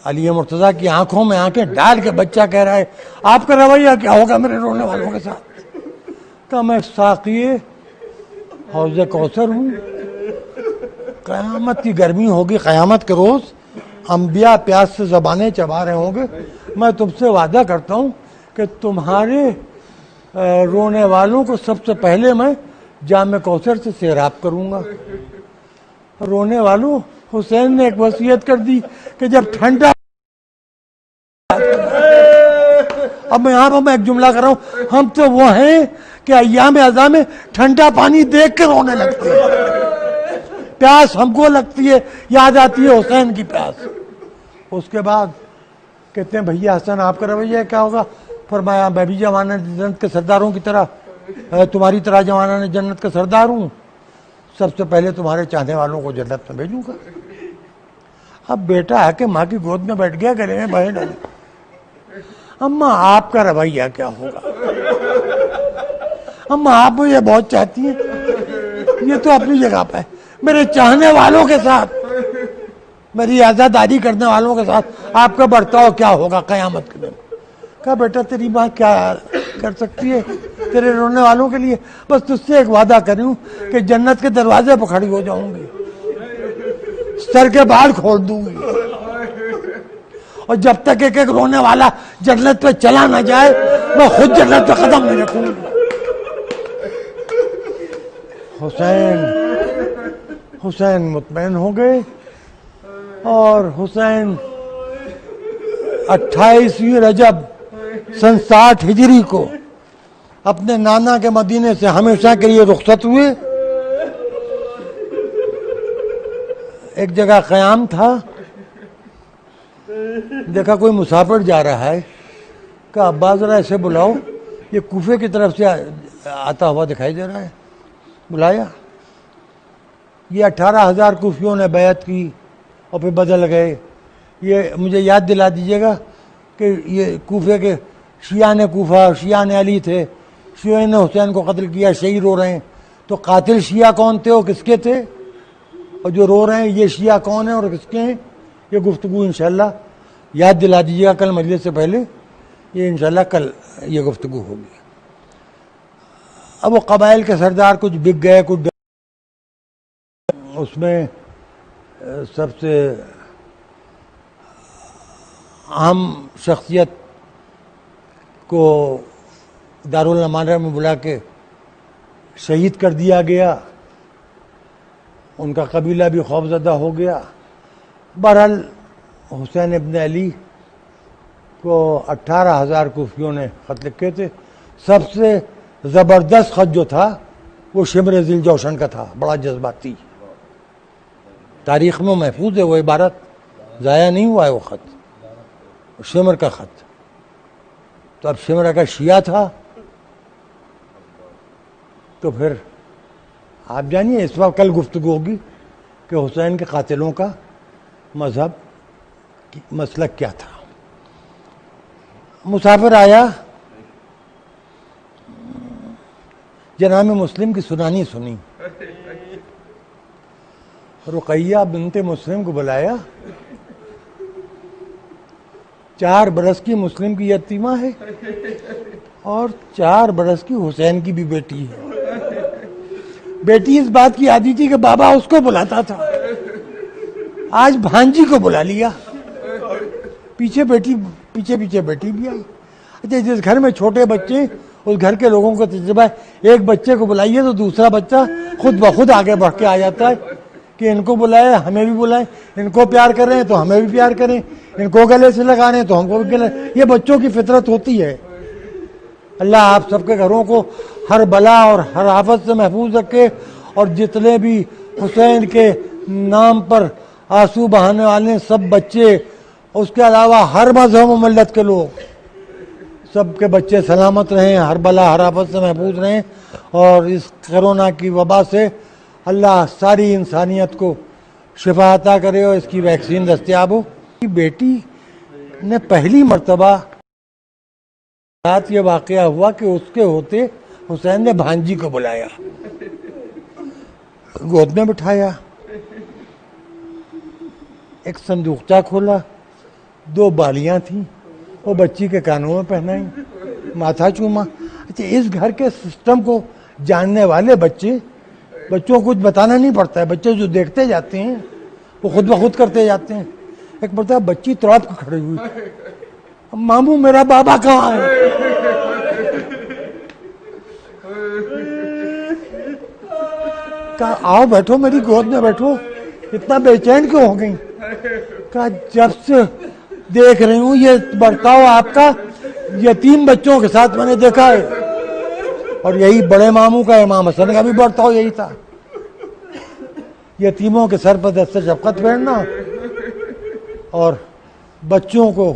علی مرتضیٰ کی آنکھوں میں آنکھیں ڈال کے بچہ کہہ رہا ہے آپ کا رویہ کیا ہوگا میرے رونے والوں کے ساتھ. کہا میں ساقی حوض کوثر ہوں، قیامت کی گرمی ہوگی، قیامت کے روز انبیاء پیاس سے زبانیں چبا رہے ہوں گے، میں تم سے وعدہ کرتا ہوں کہ تمہارے رونے والوں کو سب سے پہلے میں جام کوثر سے سیراب کروں گا. رونے والوں، حسین نے ایک وصیت کر دی کہ جب ٹھنڈا، اب میں یہاں پر میں ایک جملہ کر رہا ہوں، ہم تو وہ ہیں کہ ایام اعزاں میں ٹھنڈا پانی دیکھ کے رونے لگتے ہیں، پیاس ہم کو لگتی ہے، یاد آتی ہے حسین کی پیاس. اس کے بعد کہتے ہیں بھیا حسن آپ کا رویہ کیا ہوگا؟ فرمایا میں بھی جوانہ جنت کے سرداروں کی طرح، تمہاری طرح جوانہ جنت کا سردار ہوں، سب سے پہلے تمہارے چاہنے والوں کو جنت میں بھیجوں گا. اب بیٹا ہے کہ ماں کی گود میں بیٹھ گیا، گلے میں بہن ڈالے. اماں آپ کا رویہ کیا ہوگا؟ اماں آپ مجھے بہت چاہتی ہیں، یہ تو اپنی جگہ پہ، میرے چاہنے والوں کے ساتھ، میری عزاداری کرنے والوں کے ساتھ آپ کا برتاؤ کیا ہوگا قیامت کے دن؟ کہا بیٹا تیری ماں کیا کر سکتی ہے تیرے رونے والوں کے لیے؟ بس تجھ سے ایک وعدہ کر رہی ہوں کہ جنت کے دروازے پہ کھڑی ہو جاؤں گی، سر کے بال کھول دوں گی، اور جب تک ایک ایک رونے والا جنت پہ چلا نہ جائے میں خود جنت پہ قدم نہیں رکھوں گی. حسین مطمئن ہو گئے، اور حسین 28 رجب سن 60 ہجری کو اپنے نانا کے مدینے سے ہمیشہ کے لیے رخصت ہوئے. ایک جگہ قیام تھا، دیکھا کوئی مسافر جا رہا ہے، کہا ابا ذرا اسے بلاؤ، یہ کوفے کی طرف سے آتا ہوا دکھائی دے رہا ہے. بلایا، یہ 18,000 کوفیوں نے بیعت کی اور پھر بدل گئے. یہ مجھے یاد دلا دیجیے گا کہ یہ کوفے کے شیعان کوفہ، شیعان علی تھے، شیعہ نے حسین کو قتل کیا، شہید رو رہے ہیں. تو قاتل شیعہ کون تھے اور کس کے تھے، اور جو رو رہے ہیں یہ شیعہ کون ہیں اور کس کے ہیں؟ یہ گفتگو انشاءاللہ یاد دلا دیجیے گا کل مجلس سے پہلے، یہ انشاءاللہ کل یہ گفتگو ہوگی. اب وہ قبائل کے سردار کچھ بک گئے، کچھ اس میں سب سے اہم شخصیت کو دارالامانہ میں بلا کے شہید کر دیا گیا، ان کا قبیلہ بھی خوفزدہ ہو گیا. بہرحال حسین ابن علی کو 18,000 کوفیوں نے خط لکھے تھے. سب سے زبردست خط جو تھا وہ شمر ذیل جوشن کا تھا، بڑا جذباتی، تاریخ میں محفوظ ہے وہ عبارت، ضائع نہیں ہوا ہے وہ خط، شمر کا خط. تو اب شمر کا شیعہ تھا تو پھر آپ جانیے اس وقت کل گفتگو ہوگی کہ حسین کے قاتلوں کا مذہب مسلک کیا تھا. مسافر آیا, جناب مسلم کی سنانی سنی, رقیہ بنت مسلم کو بلایا. 4 برس کی مسلم کی یتیمہ ہے اور 4 برس کی حسین کی بھی بیٹی ہے. بیٹی اس بات کی عادی تھی کہ بابا اس کو بلاتا تھا, آج بھانجی کو بلا لیا. پیچھے بیٹی بھی آئی. اچھا, جس گھر میں چھوٹے بچے, اس گھر کے لوگوں کا تجربہ ہے, ایک بچے کو بلائیے تو دوسرا بچہ خود بخود آگے بڑھ کے آ جاتا ہے کہ ان کو بلائے, ہمیں بھی بلائیں, ان کو پیار کر رہے ہیں تو ہمیں بھی پیار کریں, ان کو گلے سے لگا رہے ہیں تو ہم کو بھی گلے. یہ بچوں کی فطرت ہوتی ہے. اللہ آپ سب کے گھروں کو ہر بلا اور ہر آفت سے محفوظ رکھے, اور جتنے بھی حسین کے نام پر آنسو بہانے والے سب بچے, اس کے علاوہ ہر مذہب و ملت کے لوگ, سب کے بچے سلامت رہیں, ہر بلا ہر آفت سے محفوظ رہیں, اور اس کرونا کی وبا سے اللہ ساری انسانیت کو شفا عطا کرے اور اس کی ویکسین دستیاب ہو. بیٹی نے پہلی مرتبہ رات یہ واقعہ ہوا کہ اس کے ہوتے حسین نے بھانجی کو بلایا, گود میں بٹھایا, ایک صندوقچہ کھولا, 2 بالیاں تھیں, وہ بچی کے کانوں میں پہنائیں, ماتھا چوما. اچھا, اس گھر کے سسٹم کو جاننے والے بچوں کو کچھ بتانا نہیں پڑتا ہے. بچے جو دیکھتے جاتے ہیں وہ خود بخود کرتے جاتے ہیں. ایک مرتبہ بچی تڑپ کے کھڑی ہوئی, ماموں میرا بابا کہاں ہے؟ کہا آؤ بیٹھو, میری گود میں بیٹھو. اتنا بے چین کیوں ہو گئی؟ کہا جب سے دیکھ رہی ہوں یہ برتاؤ آپ کا یتیم بچوں کے ساتھ میں نے دیکھا ہے, اور یہی بڑے ماموں کا, امام حسن کا بھی برتاؤ یہی تھا. یتیموں کے سر پر دست شفقت پھیرنا, اور بچوں کو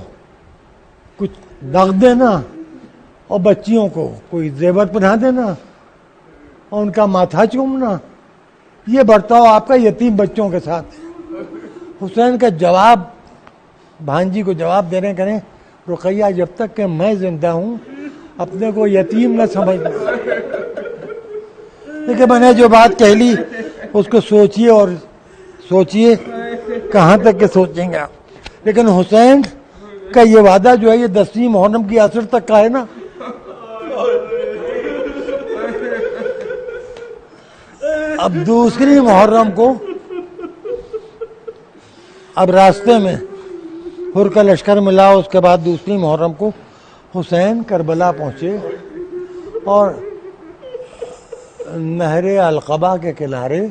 کچھ نقد دینا, اور بچیوں کو کوئی زیور پہنا دینا, اور ان کا ماتھا چومنا, یہ برتاؤ آپ کا یتیم بچوں کے ساتھ. حسین کا جواب, بھانجی کو جواب دے رہے کریں, رقیہ جب تک کہ میں زندہ ہوں اپنے کو یتیم نہ سمجھنا. لیکن میں نے جو بات کہہ لی اس کو سوچیے, اور سوچیے کہاں تک کہ سوچیں گے آپ. لیکن حسین کا یہ وعدہ جو ہے یہ 10ویں محرم کی عصر تک کا ہے نا. اب دوسری محرم کو, اب راستے میں حر کا لشکر ملا, اس کے بعد دوسری محرم کو حسین کربلا پہنچے اور نہر القبا کے کنارے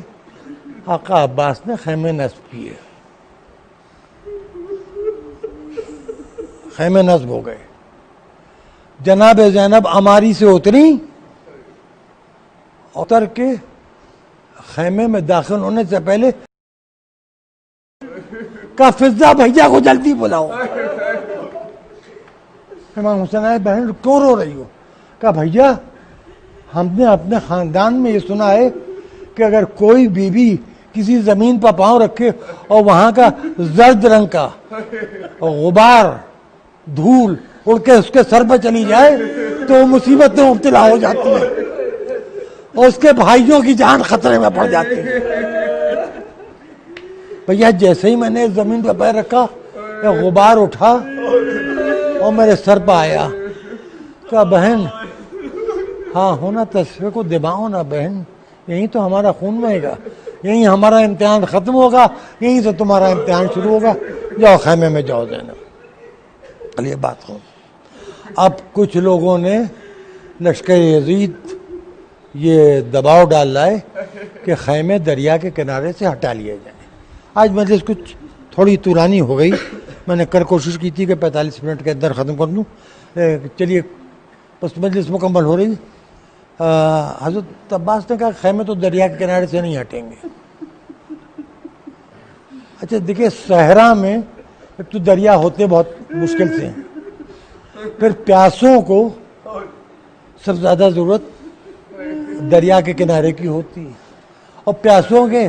آقا عباس نے خیمے نصب کیے. خیمے نصب ہو گئے. جناب زینب عماری سے اتر کے خیمے میں داخل ہونے سے پہلے کہا فضہ بھیا کو جلدی بلاؤ. امام حسین آئے, بہن کیوں رو رہی ہو؟ کہا بھیا ہم نے اپنے خاندان میں یہ سنا ہے کہ اگر کوئی بیوی کسی زمین پر پاؤں رکھے اور وہاں کا زرد رنگ کا غبار دھول اڑ کے اس کے سر پہ چلی جائے تو وہ مصیبت میں مبتلا ہو جاتی ہے اور اس کے بھائیوں کی جان خطرے میں پڑ جاتی ہے. بھیا جیسے ہی میں نے زمین پہ پیر رکھا غبار اٹھا اور میرے سر پہ آیا. کہا بہن ہاں ہونا تصفیہ کو دماغ ہونا بہن, یہی تو ہمارا خون بہے گا, یہی ہمارا امتحان ختم ہوگا, یہیں سے تمہارا امتحان شروع ہوگا. جاؤ خیمے میں جاؤ زینب. یہ بات ہو. اب کچھ لوگوں نے لشکر یزید یہ دباؤ ڈال لائے کہ خیمے دریا کے کنارے سے ہٹا لیے جائیں. آج مجلس کچھ تھوڑی طولانی ہو گئی, میں نے کوشش کی تھی کہ 45 منٹ کے اندر ختم کر دوں. چلیے بس مجلس مکمل ہو رہی. حضرت عباس نے کہا خیمے تو دریا کے کنارے سے نہیں ہٹیں گے. اچھا دیکھیے صحرا میں ایک تو دریا ہوتے بہت مشکل سے ہیں, پھر پیاسوں کو سب سے زیادہ ضرورت دریا کے کنارے کی ہوتی ہے, اور پیاسوں کے